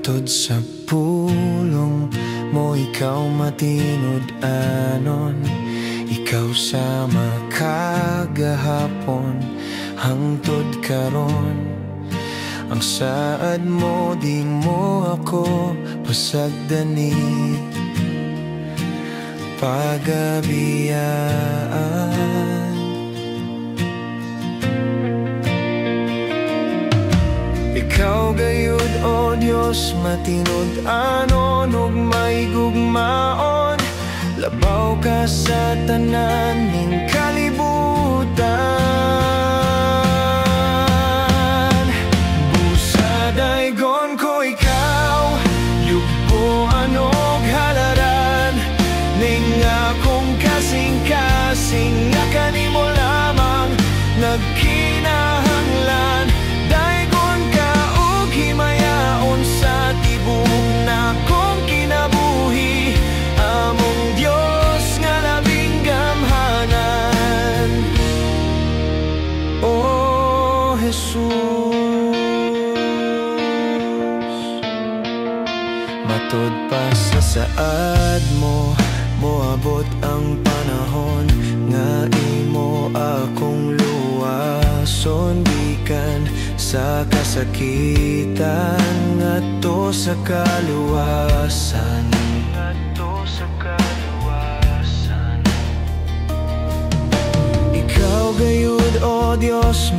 Matod sa pulong mo, ikaw matinod anon. Ikaw sa makagahapon hangtod karon. Ang saad mo di mo ako pasagdani, pagabiyaan. Ikaw gayud o Dios matinod anon ug may gugmaon. Labaw ka sa tanan ning kalibutan. Busa daygon ko ikaw, yugboan og halaran. Ning akong kasing-kasing nga kanimo lamang nagkinahanglan. Daygon ka og himayaon sa tibok na akong kinabuhi. Among Dios nga labing gamhanan, O Jesus. Matod pa sa saad mo, moabot ang panahon nga imo akong luwason. Gikan sa kasakitan ngadto sa kaluwasan. Ikaw gayud o Dios